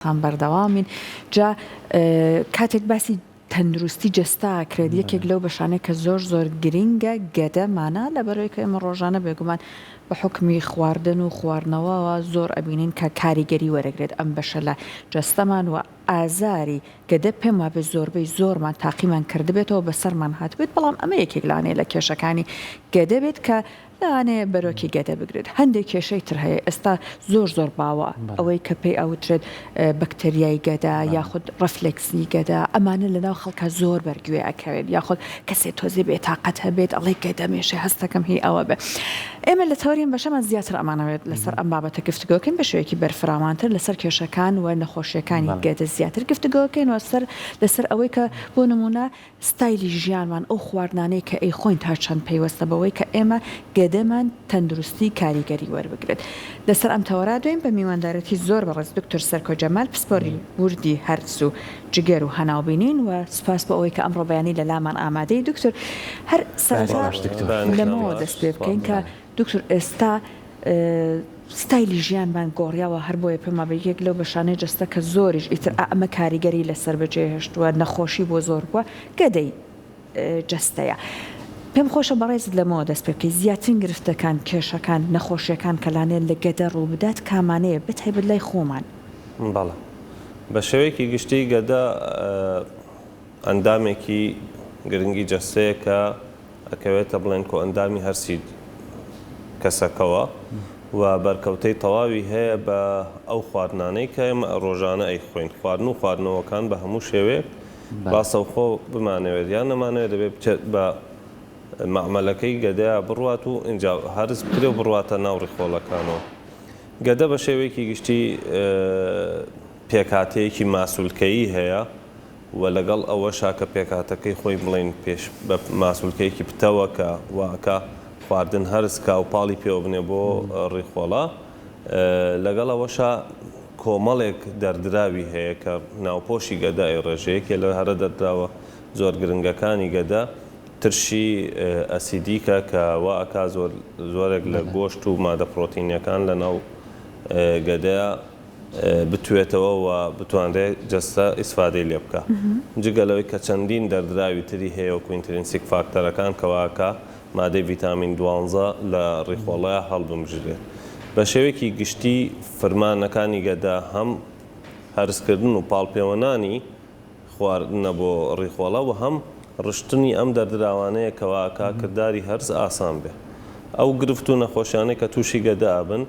بەردەوامین جا کاتێک باسی تەندروستی جەستا کرێت یەکێک لەو بەشانەیە کە زۆر گرینگە گەدەمانە لەبەرەوەی کە ئێمە ڕۆژانە بێگومان بە حکمی خواردن و خواردنەوەوە زۆر ئەبینین کە کاریگەری وەرەگرێت ئەم بەشە لە جەستەمان و ئازاری گەدە پێم وابێت زۆربەی زۆرمان تاقیمان کردبێتەوە بەسەرمان هاتبێت بەڵام ئەمە یەکێک لانەیە لە کێشەکانی گەدە بێت کە لانەیە بەرۆکی گەدە بگرێت هەندێک کێشەی تر هەیە ئێستا زۆر باوە ئەوەی کە پێی ئەوترێت بەکتریای گەدا یاخود ڕفلکسی گەدا ئەمانە لەناو خەڵکە زۆر بەرگوێ ئەکەوێت یاخود کەسێک تۆزی بێتاقەت هەبێت ئەڵێ گەدە مێشێ هەستەکەم هی ئەوە بێ ئێمە لە تەوریان بەشەمان زیاتر ئەمانەوێت لەسەر ئەم بابەتە گفتگۆکەین بە شێوەیەکی بەرفراوانتر لەسەر کێشەکان و نەخۆشیەکانی گەدە زیاتر گفتگۆکەین و لەسەر ئەوەی کە بۆ نمونە ستایلی ژیانمان ئەو خواردنانەی کە ئەی خۆین تا چەند پەیوەستە بەوەی کە ئێمە گەدەمان تەندروستی کاریگەری وەربگرێت لەسەر ئەم تەوەرا دوین بە میواندارەتی زۆر بەڕێز دکتۆر سەرکۆ جەمال پسپۆری وردی هەرس و جگەر و هەناوبینین و سپاس بۆ ئەوەی کە ئەمڕۆ بەیانی لە لامان ئامادەی دکتۆر هەر سەرەتا لەمەوە دەست پێ بکەین کە دکتۆر ئێستا ستایلی ژیانمان گۆڕیاوە هەر بۆیە پێما بە یەک لەو بەشانەی جەستە کە زۆریش ئیتر ئەمە کاریگەری لەسەر بەجێهێشتووە نەخۆشی بۆ زۆر بووە گەدەی جەستەیە پێم خۆشە بەڕێزت لەمەوە دەست پێ بکەی زیاترین گرفتەکان کێشەکان نەخۆشیەکان کە لانێن لە گەدە ڕوو بدات کامانەیە بتایبەت لای خۆمان بەڵێ بە شێوەیەکی گشتی گەدە ئەندامێکی گرنگی جەستەیە کە ئەکەوێتە بڵێن کۆ ئەندامی هەرسی کەسەکەوە و بەرکەوتەی تەواوی هەیە بە ئەو خواردنانەی کە ئێمە ڕۆژانە ئەیخۆین خواردن و خواردنەوەکان بە هەموو شێوەیەک باسەوخۆ بمانەوێت یان نەمانەوێت دەبێت بچێت بە معمەلەکەی گەدەیە بڕوات و اینجا هەرز بکرێ و بڕواتە ناو ڕێخۆڵەکانەوە گەدە بە شێوەیەکی گشتی پێکهاتەیەکی ماسوولکەیی هەیە و لەگەڵ ئەوەشا کە پێکهاتەکەی خۆی بڵێن پێش بە ماسوولکەیەکی پتەوە کە واکە خواردن هەرزکا و پاڵی پێوە بنێ بۆ ڕێخۆڵە لەگەڵ ئەوەشا کۆمەڵێک دەردراوی هەیە کە ناوپۆشی گەدای ڕێژەیەکێ لە هەرە دەردراوە زۆر گرنگەکانی گەدە ترشی ئەسیدیکە کە واکا زۆرێک لە گۆشت و مادە پرۆتینیەکان لە ناو گەدەیە بتوێتەوە و بتوانرێت جەستە ئیسفادەی لێ بکە جگەلەوەی کە چەندین دەردراوی تری هەیە و کوئینترینسیک فاکتەرەکان کەواکە مادەی ڤیتامین 12 لە ڕێخۆڵەیە هەڵبمژرێت بە شێوەیەکی گشتی فرمانەکانی گەدا هەم هەرسکردن و پاڵپێوەنانی خواردنە بۆ ڕێخۆڵە و هەم ڕشتنی ئەم دەردراوانەیە کەواکە کردداری هەرز ئاسان بێ ئەو گرفت و نەخۆشیانەی کە تووشی گەدا بن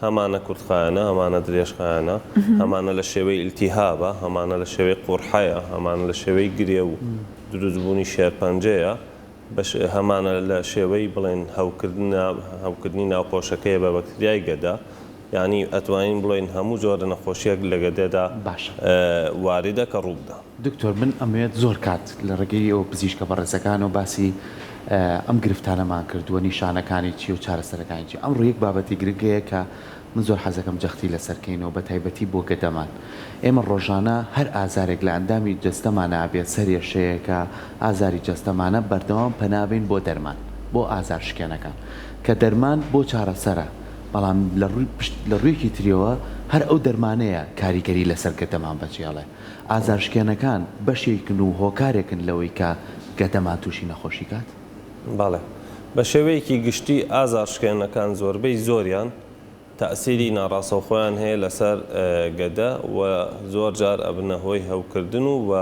هەمانە کورتخایەنە هەمانە درێژخایەنە هەمانە لە شێوەی ئیلتیهابە هەمانە لە شێوەی قورحەیە هەمانە لە شێوەی گرێ و دروستبوونی شێرپەنجەیە هەمانە لە شێوەی بڵێن هەوکردنی ناوپۆشەکەیە بە بەکتریای گەدا یعنی ئەتوانین بڵێن هەموو جۆرە نەخۆشیەک لە گەدەدا واریدە کە ڕووبدا دکتۆر من ئەمەوێت زۆر کات لە ڕێگەی ئەو پزیشکە بەڕێزەکان و باسی ئەم گرفتانەمان کردووە نیشانەکانی چی و چارەسەرەکانی چی ئەمڕۆ یەک بابەتی گرنگەیە کە من زۆر حەزەکەم جەختی لەسەرکەینەوە بە تایبەتی بۆ گەدەمان ئێمە ڕۆژانە هەر ئازارێک لە ئەندامی جەستەمانە ئابێت سەرێشەیە کە ئازاری جەستەمانە بەردەوام پەنابین بۆ دەرمان بۆ ئازار شکێنەکان کە دەرمان بۆ چارەسەرە بەڵام لە ڕوویەکی تریەوە هەر ئەو دەرمانەیە کاریگەری لەسەر گەدەمان بەجێڵێ ئازار شکێنەکان بەشێکن و هۆکارێکن لەوەی کە گەدەمان تووشی نەخۆشی کات باڵێ بە شێوەیەکی گشتی ئازار شکێنەکان زۆربەی زۆریان تەئسیری ناڕاستەوخۆیان هەیە لەسەر گەدە و زۆر جار ئەبنە هۆی هەوکردن و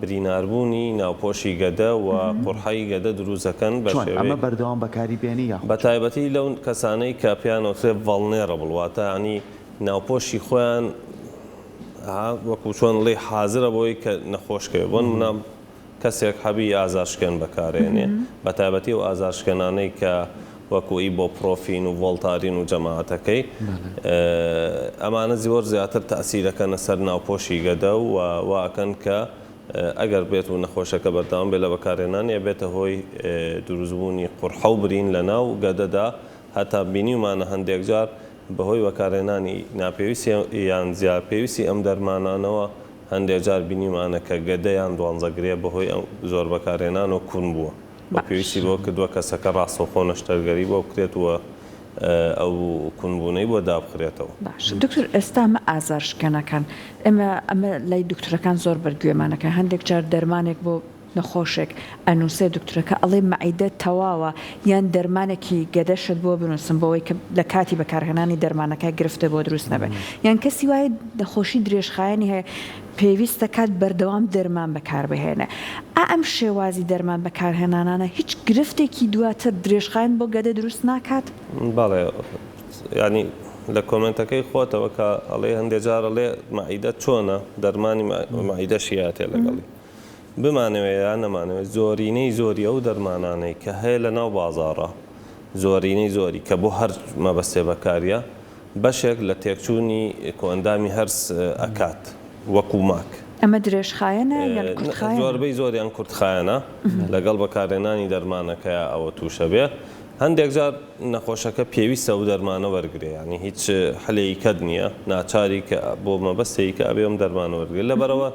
بریناربوونی ناوپۆشی گەدە و قورحەی گەدە دروستەکەن بە ئەمە بەردەوام بەکاریبێنی بە تایبەتی لەو کەسانەی کە پیانۆترێ ڤڵنێڕە بڵواتە ینی ناوپۆشی خۆیان وەکو چۆن لێ حازرە بۆی کە نەخۆشکەوێ بۆن منام کەسێک هەبی ئازارشکێن بەکارێنێ بە تایبەتی و ئازارشکێنانەی کە وەکوئی بۆ پرۆفین و ڤۆڵتارین و جەماعەتەکەی ئەمانە زۆر زیاتر تەئسیرەکەنە سەر ناوپۆشی گەدە و واکەن کە ئەگەر بێت و نەخۆشەکە بەردەوام بێت لە بەکارێنانی بێتە هۆی دروستبوونی قورحە و برین لە ناو گەدەدا هەتا بینیمانە هەندێک جار بەهۆی بەکارێنانی ناپێویستی یان زیادپێویستی ئەم دەرمانانەوە هەندێک جار بینیمانە کە گەدەیان دوانزەگرێ بەهۆی زۆر بەکارێنان و کون بووە بە پێویستی بۆ کردووە کەسەکە ڕاستەوخۆ نەشتەرگەری بۆ بکرێت وە ئەو کونبوونەی بۆ دابخرێتەوە. باش دکتۆر ئێستا ئەمە ئازارشکەنەکان ئەمە لای دکتۆرەکان زۆر بەرگوێمانەکە هەندێک جار دەرمانێک بۆ نەخۆشێک ئەنووسێ دکتۆرەکە ئەڵێ مەعیدە تەواوە یان دەرمانێکی گەدەشت بۆ بنووسم بۆەوەی کە لە کاتی بەکارهێنانی دەرمانەکە گرفتە بۆ دروست نەبێت یان کەسی وایە نەخۆشی درێژخایەنی هەیە پێویستە کات بەردەوام دەرمان بەکاربهێنێ ئەم شێوازی دەرمان بەکارهێنانانە هیچ گرفتێکی دواتر درێژخایەن بۆ گەدە دروست ناکات؟ باڵێ ینی لە کۆمنتەکەی خۆتەوە کە ئەڵێ هەندێک جار ئەڵێ مەعیدە چۆنە دەرمانی مەعیدەشی هاتێ لەگەڵی بمانەوێت یان نەمانەوێت زۆرینەی زۆری ئەو دەرمانانەی کە هەیە لە ناو بازاڕە زۆرینەی زۆری کە بۆ هەر مەبەستێ بەکاریە بەشێک لە تێکچوونی کۆئەندامی هەرس ئەکات وەکو ماک ئەمە درێژخایەنە یان کورتخایەنە؟ زۆربەی زۆریان کورتخایەنە لەگەڵ بەکارهێنانی دەرمانەکەیە ئەوە تووشە بێ هەندێک جار نەخۆشەکە پێویستە و دەرمانە وەرگێ ینی هیچ حلەیە کەد نییە ناچاری کە بۆ مەبەستەیە کە ئەبێ ئەم دەرمانە وەرگێ لەبەرەوە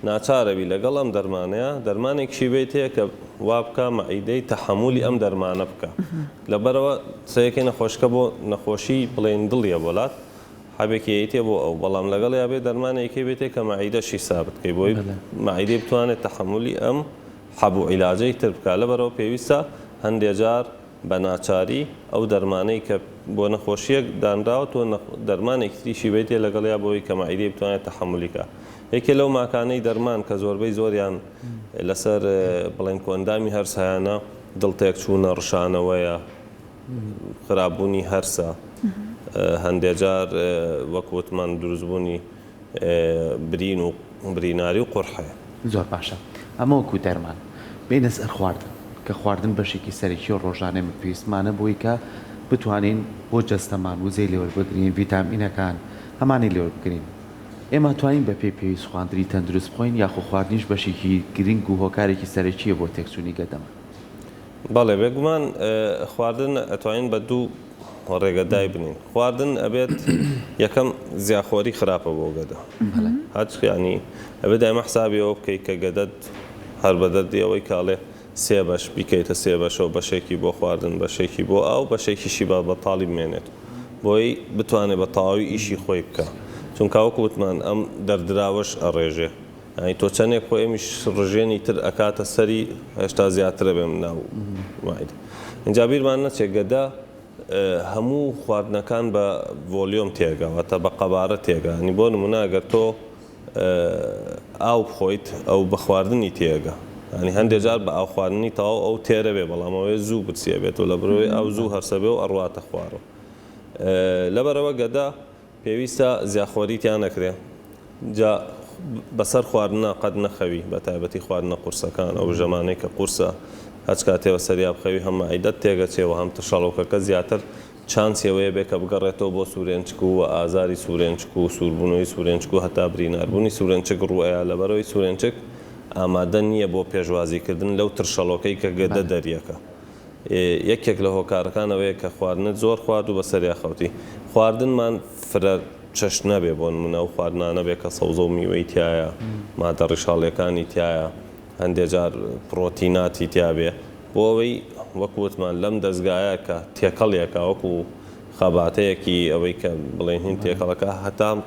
ناچارەبی لەگەڵ ئەم دەرمانەیە دەرمانێکی بێت هەیە کە وا بکە مەعیدەی تەحەمولی ئەم دەرمانە بکە لەبەرەوە سەیەکەی نەخۆشکە بۆ نەخۆشی بڵێن دڵیە بۆلات حەبێکی تێ بۆ ئەو بەڵام لەگەڵ یابێ دەرمانێکی بێتێ کە مەعیدەشی سابتکەی بۆی مەعیدەی بتوانێت تەحەمولی ئەم حەبوو عیلاجەی تر بکە لەبەرەوە پێویستە هەندێک جار بە ناچاری ئەو دەرمانەی کە بۆ نەخۆشیەک دانراوە تۆ دەرمانێکی تریشی بێتێ لەگەڵ یا بۆی کە مەعیدەی بتوانێت تەحەمولیکە یەکێ لەو ماکانەی دەرمان کە زۆربەی زۆریان لەسەر بڵێن کۆندامی هەرسایانە دڵتێک چوونە ڕشانەوەیە خراپبوونی هەرسە هەندێک جار وەکوتمان دروستبوونی برین و بریناری و قورحەیە زۆر باشە ئەمە وەکو دەرمان بینە سەر خواردن کە خواردن بەشێکی سەرەکی و ڕۆژانەی پێویستمانە بۆی کە بتوانین بۆ جەستەمان وزەی لێوە بگرین ڤیتامینەکان هەمانی لێوە بگرین ئێمە توانین بە پێی پێویست خواردنی تەندروست بخۆین یاخۆ خواردنیش بەشێکی گرنگ و هۆکارێکی سەرەکیە بۆ تێکچوونی گەدەمان بەڵێ بێگومان خواردن ئەتوانین بە دوو ڕێگەدای بنین خواردن ئەبێت یەکەم زیاخۆری خراپە بۆ گەدە هەچ ینی ئەبێت دایمە حسابیەوە بکەیت کە گەدەت هەر بەدەردی ئەوەی کاڵێ سێ بەش بیکەیتە سێ بەشەوە بەشێکی بۆ خواردن بەشێکی بۆ ئاو بەشێکیشی بە تاڵی بمێنێت بۆی بتوانێت بە تەواوی ئیشی خۆی بکە چونکە وەکو وتمان ئەم دەردراوەش ئەڕێژێ ینی تۆ چەندێک خۆ ئەمیش ڕژێنی تر ئەکاتە سەری هێشتا زیاترە بێم ناو وایت اینجا بیرمان نەچێت گەدا هەموو خواردنەکان بە ڤۆلیۆم تێگەواتە بە قەبارە تێگە نی بۆ نمونە ئەگەر تۆ ئاو بخۆیت ئەو بە خواردنی تێگە ینی هەندێک جار بە ئاو خواردنی تەواو ئەو تێرە بێ بەڵام ئەوەیە زوو برسیە بێت و لە بەرەوەی ئاو زوو هەرسە بێ و ئەڕواتە خوارەوە لەبەرەوە گەدا پێویستە زیاخۆریتیان نەکرێ جا بەسەر خواردنە قەت نەخەوی بە تایبەتی خواردنە قورسەکان ئەو ژەمانەی کە قورسە هەچ کاتێوە سەریا بخەوی هەم مەعیدەت تێگەچێەوە هەم تشەڵۆکەکە زیاتر چانسیەوەیە بێ کە بگەڕێتەوە بۆ سوورێنچک و ئازاری سوورێنچک و سووربوونەوەی سوورێنچک و هەتا بریناربوونی سوورێنچک ڕوئەیە لەبەرەوەی سوورێنچک ئامادە نییە بۆ پێشوازیکردن لەو ترشەڵۆکەی کە گەدە دەریەکە یەکێک لە هۆکارەکانەوەیە کە خواردنت زۆر خوارد و بەسەریا خەوتی خواردنمان فرە چەشت نەبێ بۆ نمونە و خواردنانە بێ کە سەوزە و میوەی تایە مادە ڕیشاڵیەکانی تایە هەندێک جار پرۆتیناتی تیاابێ بۆ ئەوەی وەکووتمان لەم دەستگایە کە تێکەڵیەکە وەکو خەباتەیەکی ئەوەی کە بڵێن هین تێکەڵەکە هەتام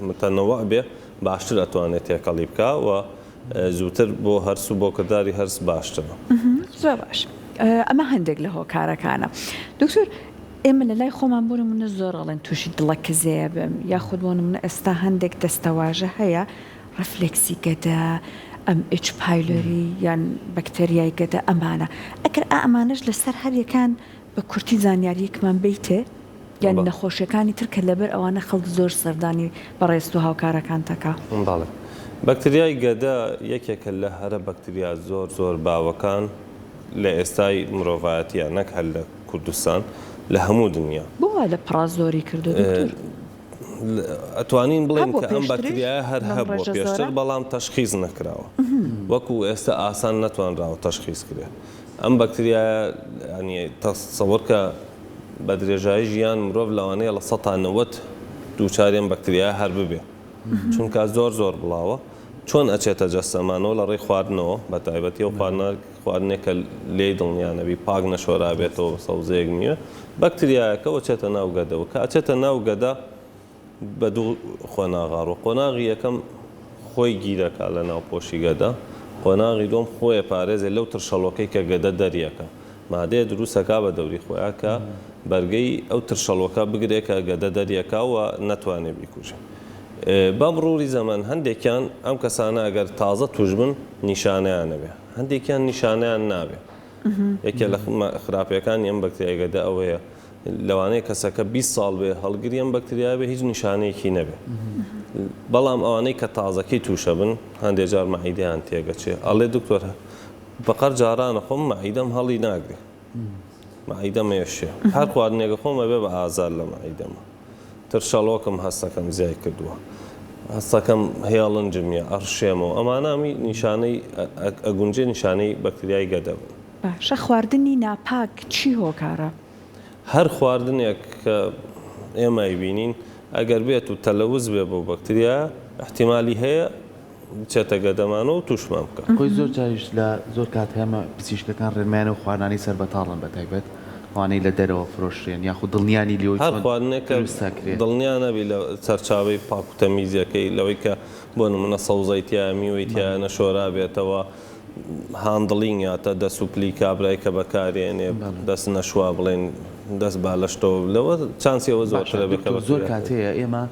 متەنەوە بێ باشتر ئەتوانێت تێکەڵی بکە و زووتر بۆ هەرس و بۆ کردداری هەرس باشترە زۆر باش ئەمە هەندێک لە هۆکارەکانە دکتۆر ئێمە لە لای خۆمان بوون منە زۆر ئەڵێن تووشی دڵەکزەیە بم یاخود بۆ منە ئێستا هەندێک دەستەواژە هەیە ڕفلێکسی گەدە ئەم ئچ پایلۆری یان بەکتەریای گەدە ئەمانە ئەگەر ئەمانش لەسەر هەریەکان بە کورتی زانیاریەکمان بیتێ یان نەخۆشیەکانی تر کە لەبەر ئەوانە خەڵک زۆر سەردانی بەڕێست و هاوکارەکان تەکا باڵێ بەکتریای گەدە یەکێکە لە هەرە بەکتریا زۆر زۆر باوەکان لە ئێستای مرۆڤایەتیە نەک هەر لە کوردستان لە هەموو دنیا بۆ لە پرازۆری کردو دکتۆر ئەتوانین بڵێن کە ئەم بەکتریایە هەر هەبووە پێشتر بەڵام تەشخیص نەکراوە وەکو ئێستا ئاسان نەتوانراوە تەشخیص کرێ ئەم بەکتریایە ینی تەسەوەر کە بە درێژایی ژیان مرۆڤ لەوانەیە لە ١٠٠ دووچاریان بەکتریایە هەر ببێ چونکە زۆر زۆر بڵاوە چۆن ئەچێتە جەستەمانەوە لە ڕێی خواردنەوە بە تایبەتی و خواردنێکە لێ دڵنیانەبی پاک نەشۆرابێتەوە سەوزەیەک نییە بەکتریایەکەەوە چێتە ناو گەدەوە کە ئەچێتە ناو گەدا بە دوو خۆناغاڕ و قۆناغی یەکەم خۆی گیرەکە لە ناوپۆشی گەدا قۆناغی دوم خۆیە پارێزێ لەو ترشەڵۆکەی کە گەدە دەریەکە مادەیە دروستەکە بە دەوری خۆیان کە بەرگەی ئەو ترشەڵۆکە بگرێکە گەدە دەریەکەوە نەتوانێت بیکوژێ بەم ڕووری زەمان هەندێکیان ئەم کەسانە ئەگەر تازە توش بن نیشانەیان نەبێ هەندێکیان نیشانەیان نابێ یەکێ لە خراپەکانی ئەم بەکتریای گەدە ئەوەیە لەوانەیە کەسەکە 20 ساڵ بێ هەڵگری ئەم بەکتریا بێ هیچ نیشانەیەکی نەبێ بەڵام ئەوانەی کە تازەکەی تووشە بن هەندێک جار مەعیدەیان تێگەچێ ئەڵێ دکتۆر بەقەر جارانە خۆم مەعیدەم هەڵی ناگرێ مەعیدەمە یەشێ هەر خواردنێکە خۆمە بێ بە ئازار لە مەعیدەمە ترشەڵۆکم هەستەکەم زیای کردووە هەستەکەم هێڵنجمیە ئەڕشێمەوە ئەمانامی نیشانەی ئەگونجێ نیشانەی بەکتریای گەدە بن باشە خواردنی ناپاک چی هۆکارە؟ هەر خواردنێک کە ئێمە بینین ئەگەر بێت و تەلەوز بێ بۆ بەکتریا احتیمالی هەیە بچێتە گەدەمانەوە و توشمان بکە خۆی زۆر جاریش لە زۆر کات هەمە پزیشکەکان ڕێنمایانە و خواردنانی سەر بەتاڵن بە تایبەت وانەی لە دەرەوە فرۆشتێن یاخود دڵنیانی لێ هەر خواردنێکە دڵنیان نەبی لە سەرچاوی پاک و تەمیزیەکەی لەوەی کە بۆ نمونە سەوزەیتیا میوەیتیا نەشۆرا بێتەوە هاندڵین یاتە دەست و پلی کابرای کە بەکارێنێ دەست نەشوا بڵێن دەست بالەشتەوە لەوە چانسیەوە زۆرترە بێت زۆر کاتەیە ئێمە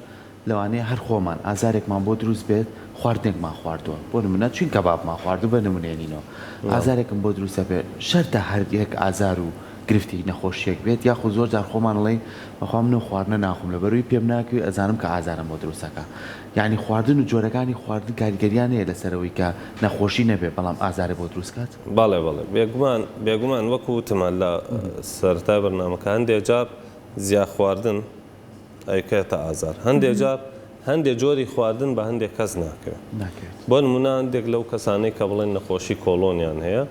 لەوانەیە هەر خۆمان ئازارێکمان بۆ دروست بێت خواردنێکمان خواردووە بۆ نمونە چین کەبابمان خواردو بە نمونێنینەوە ئازارێکم بۆ دروستە بێت شەرتە هەر یەک ئازار و گرفتی نەخۆشیێک بێت یاخود زۆر جار خۆمانڵێ بەخوا من خواردنە ناخۆم لە بەروی پێم ناکوێ ئەزانم کە ئازارم بۆ دروستەکە یعنی خواردن و جۆرەکانی خواردن کاریگەریان هەیە لەسەرەوەی کە نەخۆشی نەبێ بەڵام ئازارە بۆ دروستکات بەڵێ بێگومان وەکو وتمان لە سەرەتای بەرنامەکە هەندێک جار زیاد خواردن ئەیکێتە ئازار هەندێک جار هەندێک جۆری خواردن بە هەندێک کەس ناکەوێت بۆ نمونە هەندێک لەو کەسانەی کە بڵێن نەخۆشی کۆڵۆنیان هەیە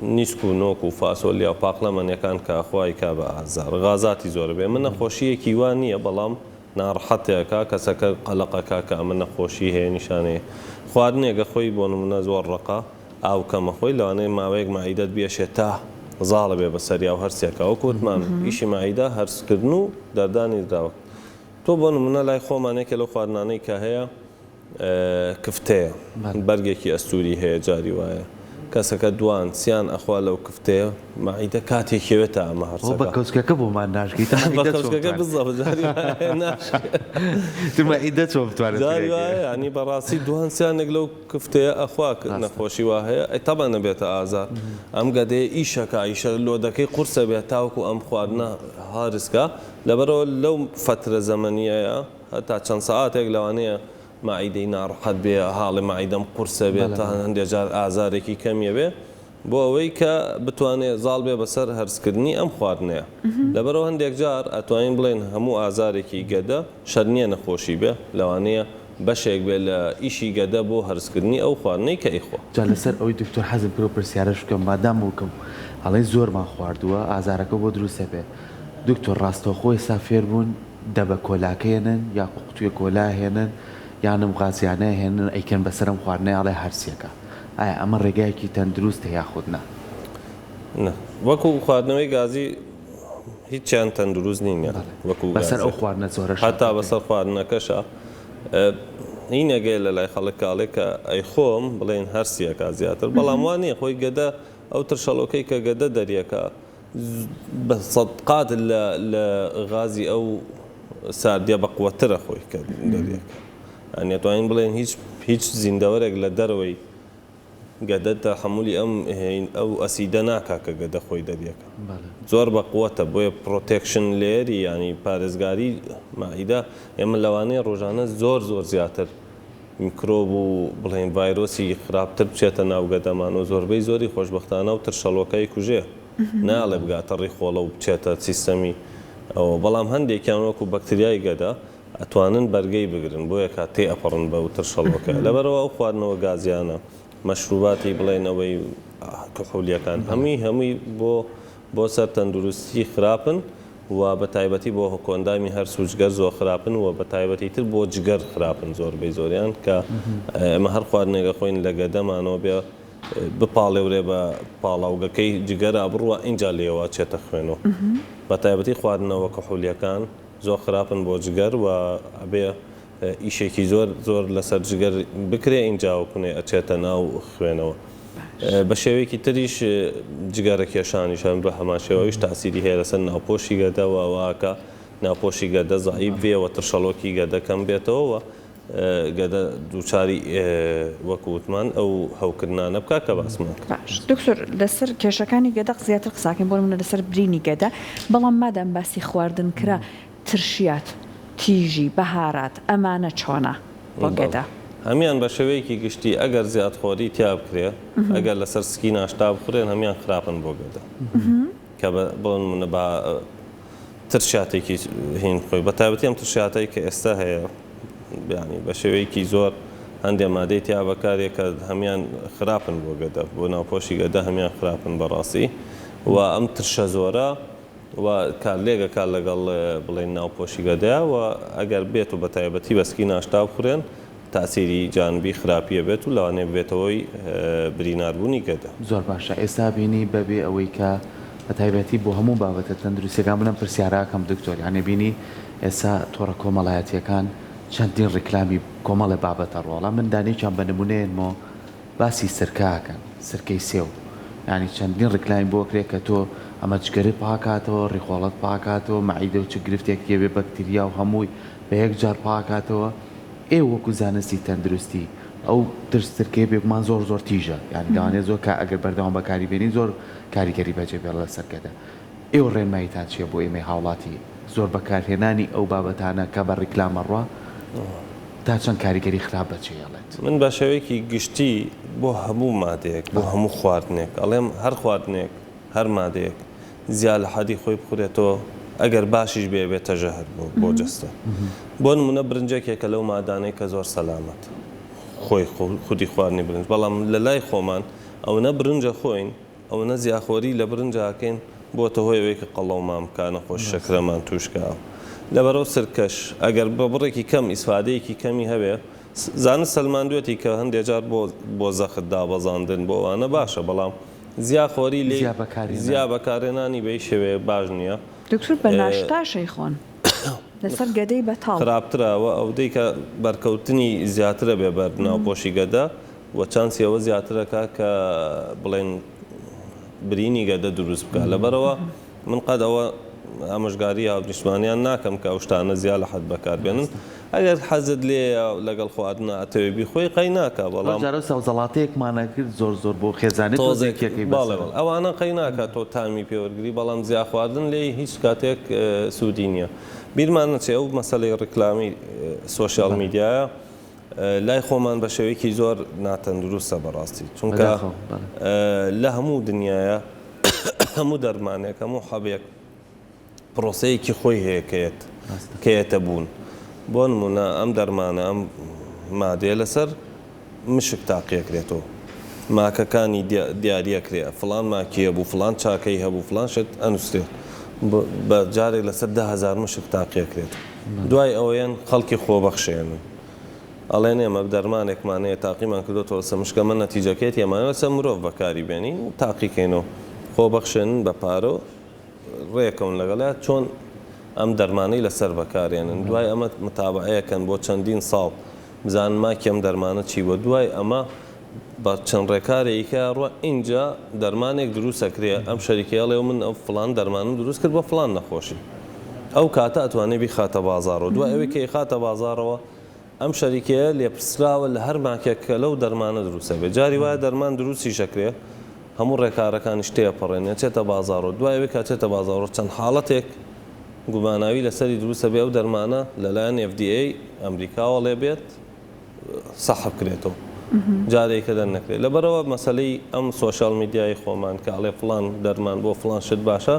نیسک و نۆک و فاسۆلیا و پاقلەمەنیەکان کاخوای کا بە ئازار غازاتی زۆر بێ من نەخۆشیەکی وان نییە بەڵام ناڕەحەتێکە کەسەکە قەلەقەکە کە ئەمە نەخۆشی هەیە نیشانەیە خواردنێکە خۆی بۆ نمونە زۆر ڕقا ئاو کەمە خۆی لەوانەیە ماوەیەک مائیدەت بێشێت تا زاڵە بێ بەسەریا و هەرسێکە وەکو وتمان ئیشی مائیدە هەرسکردن و دەردانی دراوە تۆ بۆ نمونە لای خۆمانێکە لەو خواردنانەی کە هەیە کفتەیە بەرگێکی ئەستوری هەیە جاری وایە کەسەکە دوان سیان ئەخوا لەو کفتەیە مەعیدە کاتێکەوێتە ئەمە هەرچە بە کەوچکەکە بۆمان ناشکیت مەعیدە چۆن بتوانێت ینی بەڕاستی دوان سیانێک لەو کفتەیە ئەخوا نەخۆشی وا هەیە ئەیتەبە نەبێتە ئازار ئەم گەدەیە ئیشەکە ئیشە لۆدەکەی قورسە بێت تاوکو ئەم خواردنە هارسکە لەبەرەوە لەو فترە زەمەنیەیە هەتا چەند سەعاتێک لەوانەیە مائیدەی ناڕەحەت بێ حاڵی مائیدەم قورسە بێت تا هەندێک جار ئازارێکی کەمیە بێ بۆ ئەوەی کە بتوانێت زاڵ بێ بەسەر هەرسکردنی ئەم خواردنەیە لەبەرەوە هەندێک جار ئەتوانین بڵێن هەموو ئازارێکی گەدە شەر نییە نەخۆشی بێ لەوانەیە بەشێک بێ لە ئیشی گەدە بۆ هەرسکردنی ئەو خواردنەی کە ئیخۆ جا لەسەر ئەوەی دکتۆر حەزم کرۆ پرسیارەش بکەم مادام وکەم ئەڵێ زۆرمان خواردووە ئازارەکە بۆ دروستە بێ دکتۆر ڕاستەوخۆی سافێر بوون دەبە کۆلاکەێنن یا قوتوێ کۆلا هێنن یانم غازیانە هێنن ئەیکەن بەسەرم خواردنەی ئەڵێ هەرسیەکە ئایا ئەمە ڕێگایەکی تەندروستە یاخودنا وەکو خواردنەوەی گازی هیچیان تەندروست نینە وەکو بەسەر ئەو خواردنە زۆرە هەتا بەسەر خواردنەکەشە هینەگەی لە لای خەڵکاڵێک کە ئەی خۆم بڵێن هەرسیەکە زیاتر بەڵام وانە خۆی گەدە ئەو ترشەڵۆکەی کە گەدە دەریەکە بە سەدقات لە غازی ئەو ساردیە بەقوەترە خۆی کە دەریەکە ئەنێتوانین بڵێن هیچ زیندەوەرێک لە دەرەوەی گەدە تەحەمولی ئەو ئەسیدە ناکا کە گەدە خۆی دەریەکە زۆر بەقوەتە بۆیە پرۆتێکشن لێری ینی پارێزگاری مائیدە ئێمە لەوانەیە ڕۆژانە زۆر زیاتر میکرۆب و بڵێن ڤایرۆسی خراپتر بچێتە ناو گەدەمانەوە زۆربەی زۆری خۆشبەختانە و ترشەڵۆکەی کوژێ ناڵێ بگاتە ڕیخۆڵە و بچێتە سیستەمی ئەوە بەڵام هەندێکیان وەکو بەکتریای گەدە ئەتوانن بەرگەی بگرن بۆیە کە تێ ئەپەڕن بە ترشەڵۆکە لەبەرەوە ئەو خواردنەوە گازیانە مەشروباتی بڵێنەوەی کحولیەکان هەمووی بۆ سەر تەندروستی خراپن و بە تایبەتی بۆ کۆندامی هەر سوچگەر زۆر خراپن و بە تایبەتی تر بۆ جگەر خراپن زۆربەی زۆریان کە ئێمە هەر خواردنێگە خۆین لە گەدەمانەوە بێ بپاڵێورێ بە پاڵاوگەکەی جگەرا بڕوە اینجا لێوە چێتە خوێنەوە بە تایبەتی خواردنەوە کەحولیەکان زۆر خراپن بۆ جگەر و ئەبێ ئیشێکی زۆر لەسەر جگەر بکرێ اینجا وکوێ ئەچێتە ناو خوێنەوە بە شێوەیەکی تریش جگەرە کێشانیشان بە هەماشێوەیش تاسیری هەیە لەسەر ناوپۆشی گەدەوە واکە ناوپۆشی گەدە زعیب بێەوە ترشەڵۆکی گەدەکەم بێتەوە گەدە دووچاری وەکووتمان ئەو هەوکردانە بکە کە باسمان دکتۆر لەسەر کێشەکانی گەدە زیاتر قساکەین بۆ منە لەسەر برینی گەدە بەڵام مادام باسی خواردن کرا ترشیات تیژی بەهارات ئەمانە چۆنە بۆ گەدە هەمیان بە شێوەیەکی گشتی ئەگەر زیادخۆری تیا بکرێ ئەگەر لەسەر سکی ناشتا بخورێن هەمیان خراپن بۆ گەدە کە بڵن منە بە ترشاتێکی هین خۆی بە تایبەتی ئەم ترشاتەی کە ئێستا هەیە بیانی بە شێوەیەکی زۆر هەندێ مادەی تیا بەکارێک کە هەمیان خراپن بۆ گەدە بۆ ناوپۆشی گەدە هەمیان خراپن بەڕاستی و ئەم ترشە زۆرە و کارلێگە کار لەگەڵ بڵێن ناوپۆشی گەدەیە و ئەگەر بێت و بە تایبەتی بەسکی ناشتا بخورێن تاسیری جانبی خراپیە بێت و لەوانێ بێتەوەی بریناربوونی گەدە زۆر باشە ئێستا بینی بەبێ ئەوەی کە بە تایبەتی بۆ هەموو بابەتە تەندروستیەکان بنەم پرسیارەکەم دکتۆر یانێ بینی ئێستا تۆڕە کۆمەڵایەتیەکان چەندین ڕیکلامی کۆمەڵی بابەتە ڕۆڵە من دانێکیان بە نمونەیەنمەوە باسی سرکاکەن سرکەی سێو ینی چەندین ڕیکلامی بۆ کرێت کە تۆ ئەمە جگەری پاکاتەوە ڕیخۆڵەت پاکاتەوە مەعیدە و چ گرفتێک یەوێ بەکتریا و هەمووی بە یەک جار پاکاتەوە ئێوە وەکو زانستی تەندروستی ئەو ترسکەی بێگومان زۆر تیژە یعنی داوانێت زۆر کە ئەگەر بەردەوام بەکاری بێنی زۆر کاریگەری بەجێ بێڵ لە سەرکەدا ئێوە ڕێنماییتان چیە بۆ ئێمە هاوڵاتی زۆر بەکارهێنانی ئەو بابەتانە کە بە ڕیکلامە ڕوا تا چەند کاریگەری خراپ بەچێڵێت من بە شێوەیەکی گشتی بۆ هەموو مادەیەک بۆ هەموو خواردنێک ئەڵێم هەر خواردنێک هەر مادەیەک زیاد لە حەدی خۆی بخورێتەوە ئەگەر باشیش بێتە ژەهر بۆ جستە بۆ نمونە برنجێکێکە لەو مادانەی کە زۆر سەلامەت خۆی خودی خواردنی برنج بەڵام لە لای خۆمان ئەوەنە برنجە خۆین ئەوەنە زیاخۆری لە برنجاکەین بۆتە هۆیەوەی کە قەڵەو مامکانە خۆش شەکرەمان توشکاوە لەبەرەوە سرکەش ئەگەر بە بڕێکی کەم ئیسفادەیەکی کەمی هەبێ زانست سەلماندوێتی کە هەندێک جار بۆ زەخت دابەزاندن بۆ ئەوانە باشە بەڵام زیاخۆری لێ زیا بەکارێنانی بەی شێوەیە باش نییە دکتۆر بە ناشتاشەی خۆن لەسەر گەدەی بەتاڵ خراپترەوە ئەو دەی کە بەرکەوتنی زیاترە بێ بەر ناوپۆشی گەدە و چانسی ئەوە زیاترەکە کە بڵێن برینی گەدە دروست بکە لەبەرەوە من قەت ئەوە ئامۆژگاری هاونیشتمانیان ناکەم کە ئەو شتانە زیاد لە حەد بەکاربێنن ئەگەر حەزت لێ لەگەڵ خواردنە ئەتەوێبی خۆی قەی ناکە بەڵام سەوزەڵاتەیەکمانە کرد زۆر بۆ خێزانێت تۆزێکی باڵێوەڵ ئەوانە قەی ناکە تۆ تامی پێوەرگری بەڵام زیاد خواردن لێ هیچ کاتێک سوودی نییە بیرمان نەچێ ئەو مەسەلەی ڕیکلامی سۆشیال میدیایە لای خۆمان بە شێوەیەکی زۆر ناتەندروستە بەڕاستی چونکە لە هەموو دنیاە هەموو دەرمانێک هەموو حەبێک پرۆسەیەکی خۆی هەیە کەیەتە بوون بۆ نمونە ئەم دەرمانە ئەم مادەیە لەسەر مشک تاقیەکرێتەوە ماکەکانی دیاریەکرێ فڵان ماکیە بوو فڵان چاکەی هەبوو فڵان شت ئەنووسێت بە جارێک لەسەر 10,000 مشک تاقیەکرێت دوای ئەوەیان خەڵکی خۆبەخشێنن ئەڵێن ئێمە دەرمانێکمانەیە تاقیمان کردوەوە سە مشکەمە نەتیجەکەیت ئێمانەوە سە مرۆڤ بەکاری بێنین و تاقیکەینەوە خۆبەخشێنن بە پارۆ ڕێکەون لەگەڵات چۆن ئەم دەرمانەی لەسەر بەکارێنن دوای ئەمە متابعەیەکەن بۆ چەندین ساڵ بزان ماکی ئەم دەرمانە چی بۆ دوای ئەمە بە چەند ڕێکارێکە ڕوە اینجا دەرمانێک دروستەکرێ ئەم شەریکەڵێ و من ئەو فڵان دەرمانم دروست کرد بە فڵان نەخۆشی ئەو کاتە ئەتوانێت بیخاتە بازاڕەوە دوای ئەوەی کە خاتە بازاڕەوە ئەم شەریکەیە لێپرسراوە لە هەر ماکێکە لەو دەرمانە دروستە بێت جاری وایە دەرمان دروستی شەکرێ هەموو ڕێکارەکانی شتەیە پەڕێنێ چێتە بازاڕەوە دوای ئەوەی کاتێتە بازاڕەوە چەند حاڵەتێک گوماناوی لەسەری دروستە بێ ئەو دەرمانە لەلایەن FDA ئەمریکاوە لێ بێت سەحب کرێتەوە جارێکە دەرنەکرێت لەبەرەوە مەسەلەی ئەم سۆشیال میدیای خۆمان کە ئەڵێ فڵان دەرمان بۆ فڵان شت باشە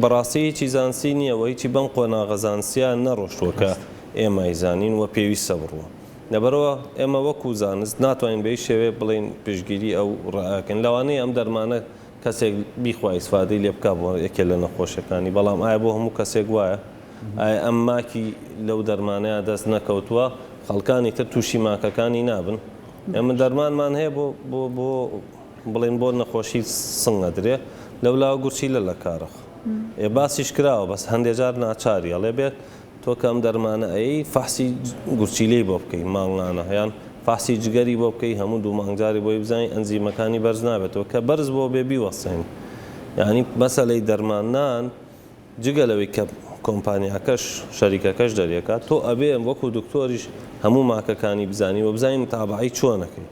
بەڕاستی هیچی زانسی نییەوە هیچی بەم قۆناغەزانسیان نەڕۆشتووە کە ئێمە ئیزانین و پێویستە بڕوە لەبەرەوە ئێمە وەکو زانست ناتوانین بەی شێوێ بڵین پشگیری ئەو ڕائەکەن لەوانەیە ئەم دەرمانە کەسێک بیخوا ئیسفادەی لێ بکات بۆ یەکێ لە نەخۆشیەکانی بەڵام ئایا بۆ هەموو کەسێک وایە ئایا ئەم ماکی لەو دەرمانەیە دەست نەکەوتووە خەڵکانی تر تووشی ماکەکانی نابن ئێمە دەرمانمان هەیە بۆ بڵێن بۆ نەخۆشی سنگە درێ لەولاوە گورچی لە کارەخ باسیش کراوە بەس هەندێک جار ناچاری ئەڵێ بێت تۆ کەم دەرمانە ئەی فاسی گورچیلەی بۆ بکەی ماڵانە هەیان فاسی جگەری بۆ بکەی هەموو دوو مانگجاری بۆی بزانین ئەنزیمەکانی بەرز نابێتەوە کە بەرز بۆ بێبی وەسەین یعنی مەسەلەی دەرمانان جگە لەوەی کە کۆمپانیاکەش شەریکەکەش دەریەکات تۆ ئەبێ وەکو دکتۆریش هەموو ماکەکانی بزانی و بزانین تابعی چۆنەکەی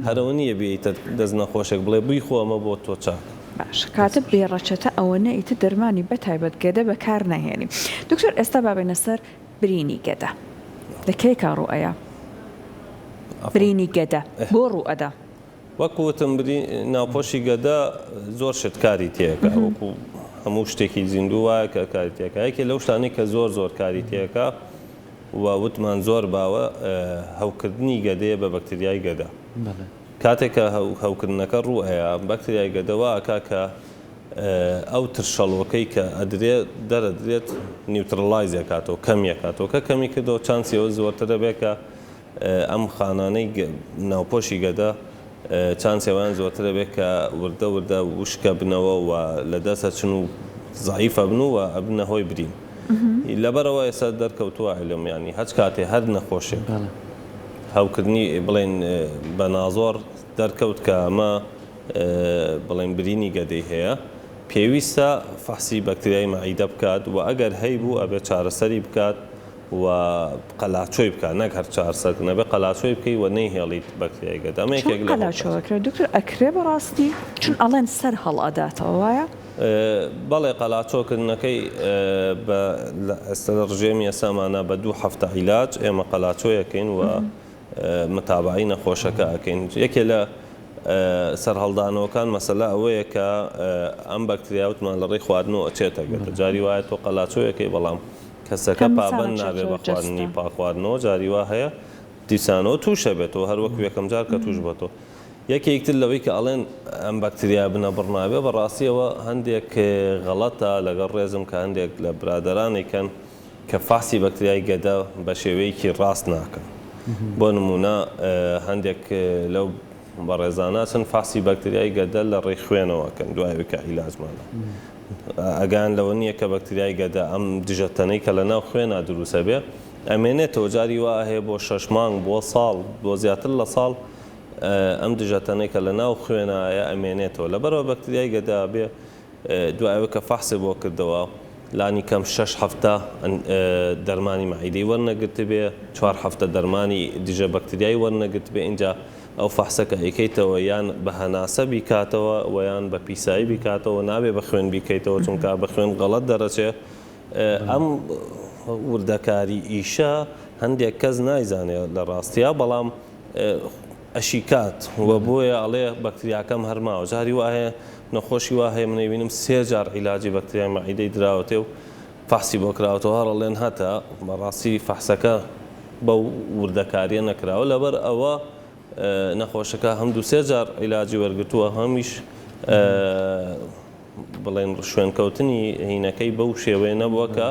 هەرەوە نییە بێیتە دەست نەخۆشێک بڵێ بووی خۆمە بۆ تۆ چاک باش کاتە بێڕەچەتە ئەوە نەئیتە دەرمانی بەتایبەت گەدە بەکار نەهێنی دکتۆر ئێستا بابێنە سەر برینی گەدە لەکەی کاڕوئەیە برینی گەدە بۆ ڕوئەدا وەکوتم ناوپۆشی گەدە زۆر شتکاری تێکە وەکو هەموو شتێکی زیندوو وایە کە کاری تێکە یەکێ لەو شتانەی کە زۆر کاری تێکە و وتمان زۆر باوە هەوکردنی گەدەیە بە بەکتریای گەدە کاتێککە هەوکردنەکە ڕوو هەیە بەکتریای گەدەوە کاکە ئەو ترشەڵۆکەی کە ئەدرێت دەرەدرێت نیوترلایزە کاتەوە کەمیەکاتەوە کە کەمی کردەوە چانسیەوە زۆرترە بێت کە ئەم خانانەی ناوپۆشی گەدە چانسێوان زۆرترە بێت کە وردە وشکە بنەوە و لە دەستە چن و زعیفە بن و ئەبنە هۆی برین لەبەرەوە ئێستا دەرکەوتووە علم ینی هەچ کاتێ هەر نەخۆشێ هەوکردنی بڵێن بە نازۆر دەرکەوت کە ئەمە بڵێن برینی گەدەی هەیە پێویستە فەحسی بەکتریای مەعیدە بکات و ئەگەر هەیبوو ئەبێت چارەسەری بکات و قەلاچۆی بکات نەک هەر چارەسەر نەبێ قەلاچۆی بکەی و نەیهێڵیت بەکتریای گەدە قەلاچۆکرێت دکتۆر ئەکرێ بەڕاستی چون ئەڵێن سەر هەڵئەداتەوە وایە بەڵێ قەلاچۆکردنەکەی ئێستا لە ڕژێمی ئێسامانە بە 2 هەفتە عیلاج ئێمە قەلاچۆیەکەین و متابعی نەخۆشەکە ئەکەین یەکێ لە سەر هەڵدانەوەکان مەسەلا ئەوەیە کە ئەم بەکتریاوتمان لە ڕێی خواردنەوە ئەچێتە گەدە جاری وایە تۆ قەلاچۆیەکەی بەڵام کەسەکە پابەند نابێ بە خواردنی پاخواردنەوە جاری وا هەیە دیسانەوە تووشە بێتەوە هەر وەکو یەکەم جار کە توش بێتەوە یەکێکتر لەوەی کە ئەڵێن ئەم بەکتریا بنە بڕناوێ بەڕاستیەوە هەندێک غەڵەتە لەگەڵ ڕێزم کە هەندێک لە برادەرانێکن کە فاسی بەکتریای گەدە بە شێوەیەکی ڕاست ناکەن بۆ نمونە هەندێک لەو بەڕێزانە فاسی بەکتریای گەدە لە ڕێی خوێنەوەکەن دوایەوەکە عیلاجمانە ئەگەیان لەوە نییە کە بەکتریای گەدە ئەم دژەتەنەی کە لە ناو خوێنە دروسە بێ ئەمێنێتەوە جاری وا هەیە بۆ 6 مانگ بۆ ساڵ بۆ زیاتر لە ساڵ ئەم دژەتەنەی کە لە ناو خوێنایە ئەمێنێتەوە لەبەرەوە بەکتریای گەدا بێ دوایەوە کە فەحسی بۆ کردەوە لانی کەم 6 هەفتە دەرمانی مەعیدەی وەرنەگرت بێ 4 هەفتە دەرمانی دژە بەکتریایی وەرنەگرت بێ اینجا ئەو فەحسەکە ئەیکەیتەوە یان بە هەناسە بیکاتەوە و یان بە پیسایی بیکاتەوە نابێ بە خوێن بیکەیتەوە چونکە بە خوێن غەڵەت دەرەچێ ئەم وردەکاری ئیشە هەندێک کەس نایزانێت لە ڕاستیە بەڵام ئەشیکات وە بۆیە ئەڵێ بەکتریاکەم هەرماوە جاری وایە نەخۆشی وا هەیە منەبینم 3 جار عیلاجی بەکتریای مەعیدەی دراوەتێ و فەحسی بۆ کراوەتەوە هەڕەڵێن هەتا بەڕاستی فەحسەکە بەو وردەکاریە نەکراوە لەبەر ئەوە نەخۆشەکە هەموو 3 جار عیلاجی وەرگتووە هەمیش بڵێن شوێنکەوتنی هینەکەی بەو شێوەیە نەبووە کە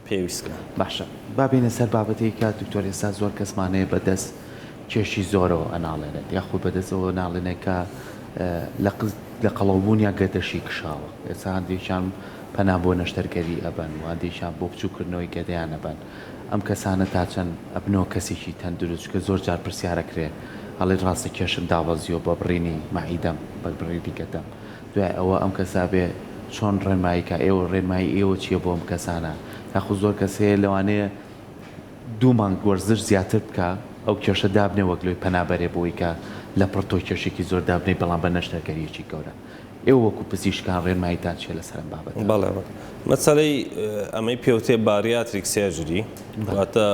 پێویستکە باشە بابینە سەر بابەتەی کە دکتۆر ئێستا زۆر کەسمانەیە بەدەست کێشی زۆرەوە ئەناڵێنێت یاخود بەدەستەوە ناڵێنێت کە لە قەڵەوبوونیا گەدەشی کشاوە ئێستا هەندێکیان پەنا بۆ نەشتەرگەری ئەبەن و هەندێکیان بۆ بچووکردنەوەی گەدەیان ئەبەن ئەم کەسانە تا چەند ئەبنەوە کەسێکی تەندروست کە زۆر جار پرسیارەکرێ هەڵێ ڕاستی کێشم داوەزیۆ بە بڕینی مەعیدەم بە بڕینی گەدەم دوای ئەوە ئەم کەسا بێ چۆن ڕێنماییکە ئێوە ڕێنمایی ئێوە چییە بۆ ئەم کەسانە یاخود زۆر کەسەیە لەوانەیە 2 مانگ وەرزش زیاتر بکە ئەو کێشە دابنێ وەک لۆی پەنابەرێ بۆی کە لە پڕتۆ کێشێکی زۆر دابنێ بەڵام بە نەشتەرگەریەکی گەورە ئێوە وەکو پزیشکان ڕێنماییتان چێ لەسەرم بابەت بەڵێ مەسەلەی ئەمەی پێوتێ باریاتریک سێژری واتە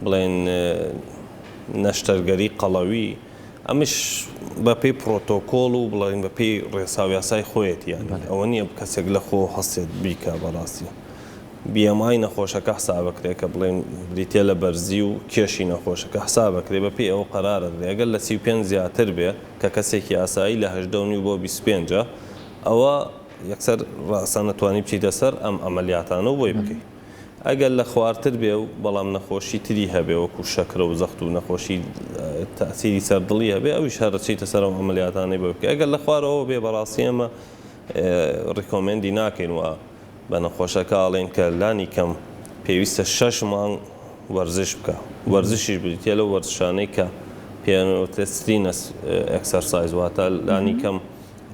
بڵێن نەشتەرگەری قەڵەوی ئەمش بە پێی پرۆتۆکۆڵ و بڵێن بە پێی ڕێساو یاسای خۆیەتی یان ئەوە نییە کەسێک لە خۆ هەستێت بیکە بەڕاستی بیەمای نەخۆشەکە حسابەکرێ کە بڵێن بریتێ لە بەرزی و کێشی نەخۆشەکە حسابەکرێ بە پێی ئەوە قەرارە ئەگەر لە 35 زیاتر بێ کە کەسێکی ئاسایی لە 18 بۆ 25 ئەوە یەکسەر ڕاستە نەتوانی بچیتە سەر ئەم ئەمەلیاتانە و بۆی بکەیت. ئەگەر لە خوارتر بێ و بەڵام نەخۆشی تری هەبێ وەکو شەکرە و زەخت و نەخۆشی تەسیری سەردڵی هەبێ ئەویش هەرچیتە سەر ئەم ئەمەلیاتانەی بۆ بکە. ئەگەر لە خوارەوە بێ بەڕاستی ئەمە ڕیکۆمێندی ناکەین وە بە نەخۆشەکەڵێن کە لانی کەم پێویستە 6 مانگ وەرزش بکە. وەرزشیش بریتێ لە وەرزشانەی کە پێنوتەسترینەس ئەکسەرسایز واتە لانی کەم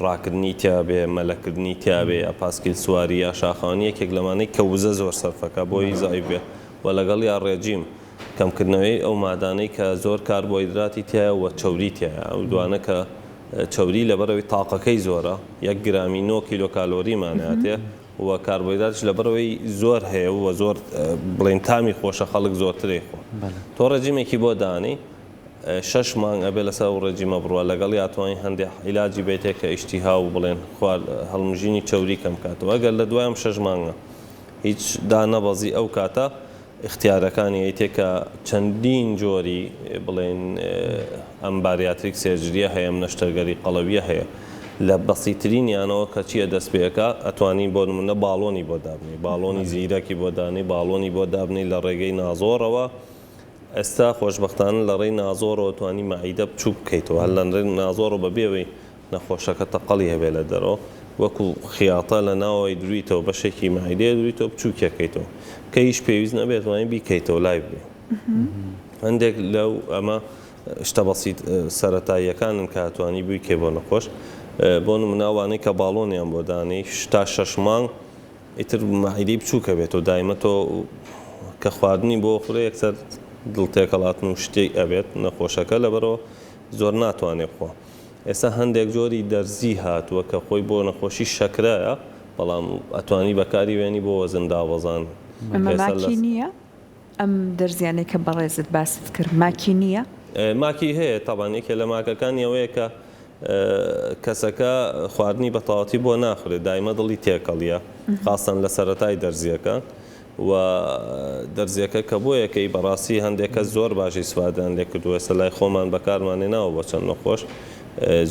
ڕاکردنی تیاابێ مەلەکردنی تیاابێ یا پاسکیل سواری یا شاخانی یەکێک لەمانەی کە وزە زۆر سەرفەکە بۆی زای بێ و لەگەڵ یا ڕێجیم کەمکردنەوەی ئەو مادانەی کە زۆر کاربۆیدراتی تایە و چەوری تایە ئەو دوانە کە چەوری لەبەرەوەی تاقەکەی زۆرە 1 گرامی 9 کیلۆ کالۆریماناتێ و کاربۆیدراتش لەبەرەوەی زۆر هەیە و زۆر بڵێن تامی خۆشە خەڵک زۆرتری خۆ تۆ ڕێجیمێکی بۆ دانی 6 مانگ ئەبێ لەسەر و ڕێجیمە بڕوە لەگەڵ یاتوانین هەندێک عیلاجی بێتێک کە ئیشتیها و بڵێن هەڵمژینی چەوری کەم کاتەوە ئەگەر لە دوایم 6 مانگە هیچ دانەبەزی ئەو کاتە اختیارەکانی ئەیتێکە چەندین جۆری بڵێن ئەم باریاتریک سێرجریە هەیە نەشتەرگەری قەڵەویە هەیە لە بەسیترینیانەوە کە چیە دەست پێەکە ئەتوانی بۆ نمونە باڵۆنی بۆ دابنی باڵۆنی زیرەکی بۆ دانی باڵۆنی بۆ دابنی لە ڕێگەی نازۆرەوە ئێستا خۆشببختانە لە ڕێی نازۆرەوە توانی مەعیدە بچوو بکەیتەوە هەر لە ڕێی نازۆرە بەبێەوەی نەخۆشەکە تەقەڵی هەبێ لە دەرەوە وەکو خیاتە لە ناوەوەی درویتەوە بەشێکی مەعیدەیە درویتەوە بچووکەکەیتەوە کە هیچ پێویست نەبێت وانی بیکەیتەوە لای بێ هەندێک لەو ئەمە شتە بەسیت سەرەتاییەکانن کە هاتوانی بوویکێ بۆ نەخۆش بۆ نموناوانەی کە باڵۆنیان بۆ دانی تا 6 مانگ ئیتر مەعیدەی بچووکە بێت و دایمە تۆ کە خواردنی بۆ خوڕێ یەکسەر دڵتێکەڵاتن و شتێک ئەبێت نەخۆشەکە لەبەرەوە زۆر ناتوانێت خۆ. ئێستا هەندێک جۆری دەرزی هاتووە کە خۆی بۆ نەخۆشی شەکرایە بەڵام ئەتوانی بەکاری وێنی بۆ وەزن داوەزان. ئەمە ماکی نییە؟ ئەم دەرزیانەی کە بەڕێزت باست کرد ماکی نییە؟ ماکی هەیە تاوانێکە لە ماکەکانی ئەوەیە کە کەسەکە خواردنی بە تەواوەتی بۆ ناخورێت دایمە دڵی تێکەڵیە خاستن لە سەرەتای دەرزیەکان و دەرزیەکە کە بۆ یەکەی بەڕاستی هەندێکە زۆر باشی سوادان لێ کردووە سە لای خۆمان بەکارمانێ ناوە بۆ چەند نەخۆش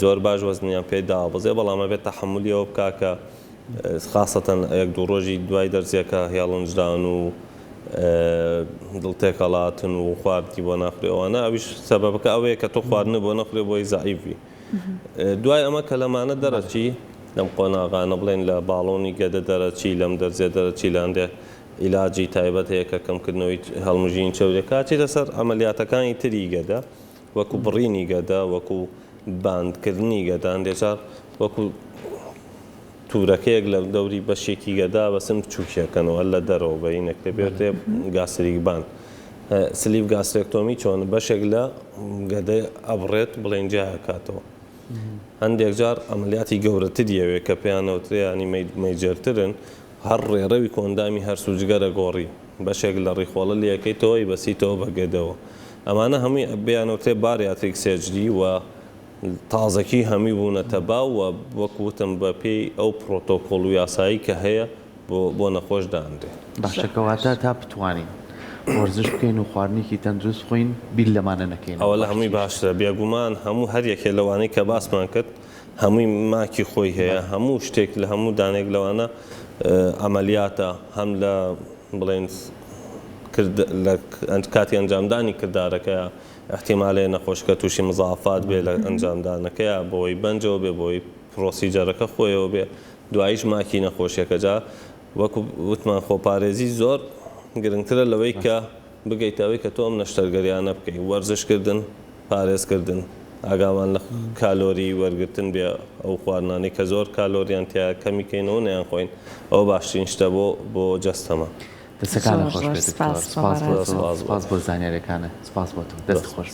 زۆر باش وەزنیان پێی دابەزێ بەڵامە بێت تەحمولیەوە بکاکە خاستەن 1-2 ڕۆژی دوای دەرزیەکە هێڵنجدان و دڵتێکەڵاتن و خواردی بۆ ناخورێەوەوانە ئەویش سەبەبەکە ئەوەیە کە تۆ خواردنە بۆ نەخورێ بۆی زعیفی دوای ئەمە کە لەمانە دەرەچی لەم قۆناغانە بڵێن لە باڵۆنی گەدە دەرەچی لەم دەرزێ دەرەچی لاندێ عیلاجی تایبەت هەیە کە کەمکردنەوەی هەڵمژین چەورێکا چێتە سەر ئەمەلیاتەکانی تری گەدە وەکو بڕینی گەدە وەکو باندکردنی گەدان دێجار وەکو تورەکەیەک لە دەوری بەشێکی گەدا بەسم بچووکیەکەنەوە لە دەرەوە بەینێک دەبێتێ گاسریک بان سلیف گاسترێکتۆمی چۆن بەشێک لە گەدەی ئەبڕێت بڵێن جاهکاتەوە هەندێک جار ئەمەلیاتی گەورەتریەوێ کە پێیانەوتریانی مەیجرترن هەر ڕێڕەوی کۆندامی هەر سوجگەرە گۆڕی بەشێک لە ڕیخۆڵە لەکەیتەوەی بەسیتەوە بەگەدەوە ئەمانە هەمووی بەیانەوتێ باریاتریک سێجدی و تازەکی هەمی بوونەتە باو و وەکوتم بە پێی ئەو پرۆتۆکۆڵ و یاسایی کە هەیە بۆ نەخۆش داندێ باشەکەواتە تا بتوانین وەرزش بکەین و خواردنێکی تەندروست خۆین بیل لەمانە نەکەین ئەوە لە هەمووی باشترە بێگومان هەموو هەر یەکێ لەوانەی کە باسمان کرد هەمووی ماکی خۆی هەیە هەموو شتێک لە هەموو دانێک لەوانە ئەمەلیاتە هەم لە بڵێن کاتی ئەنجامدانی کردارەکە احتیمالێ نەخۆشکە تووشی مزافات بێ لە ئەنجامدانەکەیە بۆی بەنجەوە بێ بۆی پرۆسیجەرەکە خۆیەوە بێ دواییش ماکی نەخۆشیەکە جا وەکو وتمان خۆپارێزی زۆر گرنگترە لەوەی کە بگەیتەوەی کە تۆ ئەم نەشتەرگەریانە بکەی وەرزشکردن پارێزکردن ئاگامان لە کالۆری وەرگتن بێ ئەو خواردنانی کە زۆر کالۆریان تیا کەمیکەینەوە نەیان خۆین ئەو باشترین شتە بۆ جەستەمە دەستەکان خۆش بێت سپاس بۆ زانیاریەکانە سپاس بۆ تۆ دەست خۆش